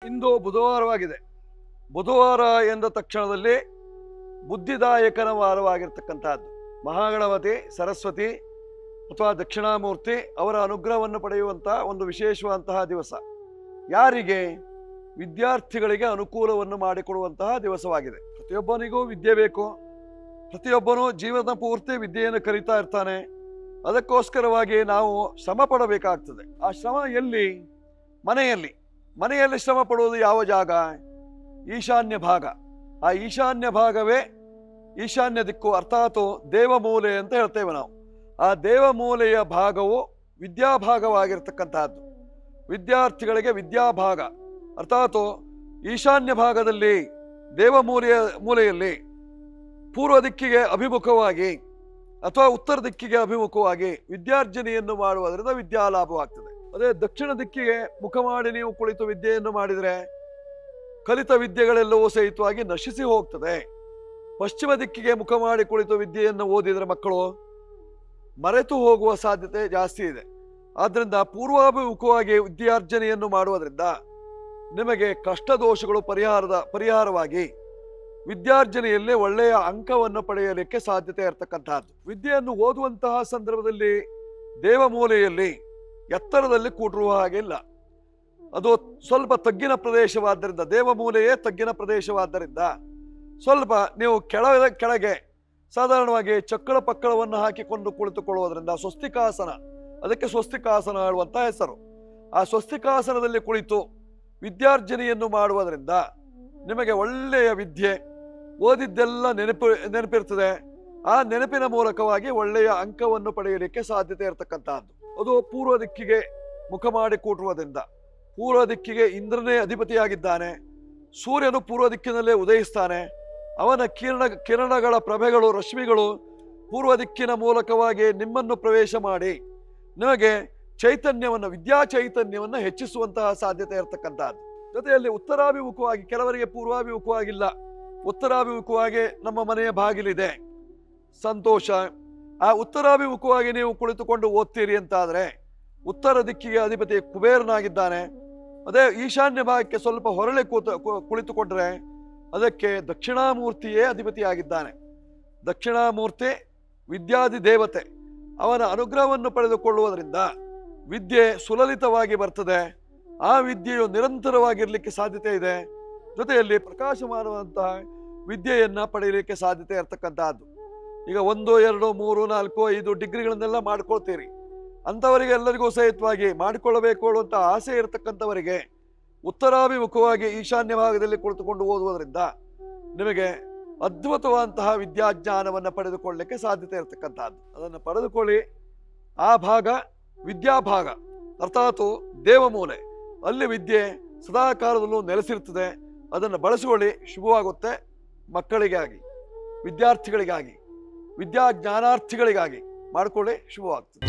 ಇಂದು ಬುಧವಾರವಾಗಿದೆ. ಬುಧವಾರ ಎಂದ ತಕ್ಷಣದಲ್ಲಿ ಬುದ್ಧಿದಾಯಕನ ವಾರವಾಗಿರ್ತಕ್ಕಂಥದ್ದು. ಮಹಾಗಣಪತಿ, ಸರಸ್ವತಿ ಅಥವಾ ದಕ್ಷಿಣಾಮೂರ್ತಿ ಅವರ ಅನುಗ್ರಹವನ್ನು ಪಡೆಯುವಂಥ ಒಂದು ವಿಶೇಷವಾದಂತಹ ದಿವಸ. ಯಾರಿಗೆ? ವಿದ್ಯಾರ್ಥಿಗಳಿಗೆ ಅನುಕೂಲವನ್ನು ಮಾಡಿಕೊಡುವಂತಹ ದಿವಸವಾಗಿದೆ. ಪ್ರತಿಯೊಬ್ಬನಿಗೂ ವಿದ್ಯೆ ಬೇಕು. ಪ್ರತಿಯೊಬ್ಬನು ಜೀವನ ಪೂರ್ತಿ ವಿದ್ಯೆಯನ್ನು ಕಲಿತಾ ಇರ್ತಾನೆ. ಅದಕ್ಕೋಸ್ಕರವಾಗಿ ನಾವು ಶ್ರಮ ಪಡಬೇಕಾಗ್ತದೆ. ಆ ಶ್ರಮ ಎಲ್ಲಿ? ಮನೆಯಲ್ಲಿ ಶ್ರಮ ಪಡುವುದು ಯಾವ ಜಾಗ? ಈಶಾನ್ಯ ಭಾಗ. ಆ ಈಶಾನ್ಯ ಭಾಗವೇ ಈಶಾನ್ಯ ದಿಕ್ಕು, ಅರ್ಥಾತ್ ದೇವಮೂಲೆ ಅಂತ ಹೇಳ್ತೇವೆ ನಾವು. ಆ ದೇವಮೂಲೆಯ ಭಾಗವು ವಿದ್ಯಾಭಾಗವಾಗಿರ್ತಕ್ಕಂಥದ್ದು. ವಿದ್ಯಾರ್ಥಿಗಳಿಗೆ ವಿದ್ಯಾಭಾಗ ಅರ್ಥಾತ್ ಈಶಾನ್ಯ ಭಾಗದಲ್ಲಿ ಮೂಲೆಯಲ್ಲಿ ಪೂರ್ವ ದಿಕ್ಕಿಗೆ ಅಭಿಮುಖವಾಗಿ ಅಥವಾ ಉತ್ತರ ದಿಕ್ಕಿಗೆ ಅಭಿಮುಖವಾಗಿ ವಿದ್ಯಾರ್ಜನೆಯನ್ನು ಮಾಡುವುದರಿಂದ ವಿದ್ಯಾಲಾಭವಾಗ್ತದೆ. ಅದೇ ದಕ್ಷಿಣ ದಿಕ್ಕಿಗೆ ಮುಖ ಮಾಡಿ ನೀವು ಕುಳಿತು ವಿದ್ಯೆಯನ್ನು ಮಾಡಿದರೆ ಕಲಿತ ವಿದ್ಯೆಗಳೆಲ್ಲವೂ ಸಹಿತವಾಗಿ ನಶಿಸಿ ಹೋಗ್ತದೆ. ಪಶ್ಚಿಮ ದಿಕ್ಕಿಗೆ ಮುಖ ಮಾಡಿ ಕುಳಿತು ವಿದ್ಯೆಯನ್ನು ಓದಿದರೆ ಮಕ್ಕಳು ಮರೆತು ಹೋಗುವ ಸಾಧ್ಯತೆ ಜಾಸ್ತಿ ಇದೆ. ಆದ್ದರಿಂದ ಪೂರ್ವಾಭಿಮುಖವಾಗಿ ವಿದ್ಯಾರ್ಜನೆಯನ್ನು ಮಾಡುವುದರಿಂದ ನಿಮಗೆ ಕಷ್ಟ ದೋಷಗಳು ಪರಿಹಾರವಾಗಿ ವಿದ್ಯಾರ್ಜನೆಯಲ್ಲಿ ಒಳ್ಳೆಯ ಅಂಕವನ್ನು ಪಡೆಯಲಿಕ್ಕೆ ಸಾಧ್ಯತೆ ಇರತಕ್ಕಂತಹದ್ದು. ವಿದ್ಯೆಯನ್ನು ಓದುವಂತಹ ಸಂದರ್ಭದಲ್ಲಿ ದೇವಮೂಲೆಯಲ್ಲಿ ಎತ್ತರದಲ್ಲಿ ಕೂಡಿರುವ ಹಾಗಿಲ್ಲ. ಅದು ಸ್ವಲ್ಪ ತಗ್ಗಿನ ಪ್ರದೇಶವಾದ್ದರಿಂದ, ದೇವಮೂಲೆಯೇ ತಗ್ಗಿನ ಪ್ರದೇಶವಾದ್ದರಿಂದ ಸ್ವಲ್ಪ ನೀವು ಕೆಳಗೆ ಸಾಧಾರಣವಾಗಿ ಚಕ್ಕಳ ಪಕ್ಕಳವನ್ನು ಹಾಕಿಕೊಂಡು ಕುಳಿತುಕೊಳ್ಳುವುದರಿಂದ ಸ್ವಸ್ತಿಕಾಸನ, ಅದಕ್ಕೆ ಸ್ವಸ್ತಿಕಾಸನ ಹೇಳುವಂಥ ಹೆಸರು. ಆ ಸ್ವಸ್ತಿಕಾಸನದಲ್ಲಿ ಕುಳಿತು ವಿದ್ಯಾರ್ಜನೆಯನ್ನು ಮಾಡುವುದರಿಂದ ನಿಮಗೆ ಒಳ್ಳೆಯ ವಿದ್ಯೆ, ಓದಿದ್ದೆಲ್ಲ ನೆನಪಿರ್ತದೆ. ಆ ನೆನಪಿನ ಮೂಲಕವಾಗಿ ಒಳ್ಳೆಯ ಅಂಕವನ್ನು ಪಡೆಯಲಿಕ್ಕೆ ಸಾಧ್ಯತೆ ಇರತಕ್ಕಂತಹದ್ದು. ಅದು ಪೂರ್ವ ದಿಕ್ಕಿಗೆ ಮುಖ ಮಾಡಿ ಕೂಟುವುದರಿಂದ. ಪೂರ್ವ ದಿಕ್ಕಿಗೆ ಇಂದ್ರನೇ ಅಧಿಪತಿಯಾಗಿದ್ದಾನೆ. ಸೂರ್ಯನು ಪೂರ್ವ ದಿಕ್ಕಿನಲ್ಲೇ ಉದಯಿಸ್ತಾನೆ. ಅವನ ಕಿರಣಗಳ ಪ್ರಭೆಗಳು, ರಶ್ಮಿಗಳು ಪೂರ್ವ ದಿಕ್ಕಿನ ಮೂಲಕವಾಗಿ ನಿಮ್ಮನ್ನು ಪ್ರವೇಶ ಮಾಡಿ ನಿಮಗೆ ಚೈತನ್ಯವನ್ನು, ವಿದ್ಯಾ ಚೈತನ್ಯವನ್ನು ಹೆಚ್ಚಿಸುವಂತಹ ಸಾಧ್ಯತೆ ಇರತಕ್ಕಂಥದ್ದು. ಜೊತೆಯಲ್ಲಿ ಉತ್ತರಾಭಿಮುಖವಾಗಿ, ಕೆಲವರಿಗೆ ಪೂರ್ವಾಭಿಮುಖವಾಗಿಲ್ಲ, ಉತ್ತರಾಭಿಮುಖವಾಗಿ ನಮ್ಮ ಮನೆಯ ಬಾಗಿಲಿದೆ, ಸಂತೋಷ. ಆ ಉತ್ತರಾಭಿಮುಖವಾಗಿ ನೀವು ಕುಳಿತುಕೊಂಡು ಓದ್ತೀರಿ ಅಂತಾದರೆ ಉತ್ತರ ದಿಕ್ಕಿಗೆ ಅಧಿಪತಿ ಕುಬೇರನಾಗಿದ್ದಾನೆ. ಅದೇ ಈಶಾನ್ಯ ಭಾಗಕ್ಕೆ ಸ್ವಲ್ಪ ಹೊರಳೆ ಕುಳಿತುಕೊಂಡ್ರೆ ಅದಕ್ಕೆ ದಕ್ಷಿಣಾಮೂರ್ತಿಯೇ ಅಧಿಪತಿಯಾಗಿದ್ದಾನೆ. ದಕ್ಷಿಣಾಮೂರ್ತಿ ವಿದ್ಯಾದಿ ದೇವತೆ. ಅವನ ಅನುಗ್ರಹವನ್ನು ಪಡೆದುಕೊಳ್ಳುವುದರಿಂದ ವಿದ್ಯೆ ಸುಲಲಿತವಾಗಿ ಬರ್ತದೆ. ಆ ವಿದ್ಯೆಯು ನಿರಂತರವಾಗಿರಲಿಕ್ಕೆ ಸಾಧ್ಯತೆ ಇದೆ. ಜೊತೆಯಲ್ಲಿ ಪ್ರಕಾಶಮಾನವಾದಂತಹ ವಿದ್ಯೆಯನ್ನು ಪಡೆಯಲಿಕ್ಕೆ ಸಾಧ್ಯತೆ ಇರತಕ್ಕಂತಹದ್ದು. ಈಗ 1, 2, 3, 4, 5 ಡಿಗ್ರಿಗಳನ್ನೆಲ್ಲ ಮಾಡ್ಕೊಳ್ತೀರಿ. ಅಂಥವರಿಗೆ ಎಲ್ಲರಿಗೂ ಸಹಿತವಾಗಿ ಮಾಡಿಕೊಳ್ಳಬೇಕು ಅನ್ನುವಂಥ ಆಸೆ ಇರತಕ್ಕಂಥವರಿಗೆ ಉತ್ತರಾಭಿಮುಖವಾಗಿ ಈಶಾನ್ಯ ಭಾಗದಲ್ಲಿ ಕುಳಿತುಕೊಂಡು ಓದುವುದರಿಂದ ನಿಮಗೆ ಅದ್ಭುತವಾದಂತಹ ವಿದ್ಯಾಜ್ಞಾನವನ್ನು ಪಡೆದುಕೊಳ್ಳಲಿಕ್ಕೆ ಸಾಧ್ಯತೆ ಇರತಕ್ಕಂಥದ್ದು. ಅದನ್ನು ಪಡೆದುಕೊಳ್ಳಿ. ಆ ಭಾಗ ವಿದ್ಯಾಭಾಗ ಅರ್ಥಾತ್ ದೇವಮೂಲೆ. ಅಲ್ಲಿ ವಿದ್ಯೆ ಸದಾಕಾಲದಲ್ಲೂ ನೆಲೆಸಿರ್ತದೆ. ಅದನ್ನು ಬಳಸಿಕೊಳ್ಳಿ, ಶುಭವಾಗುತ್ತೆ. ಮಕ್ಕಳಿಗಾಗಿ, ವಿದ್ಯಾರ್ಥಿಗಳಿಗಾಗಿ, ವಿದ್ಯಾಜ್ಞಾನಾರ್ಥಿಗಳಿಗಾಗಿ ಮಾಡಿಕೊಳ್ಳಿ, ಶುಭವಾಗ್ತದೆ.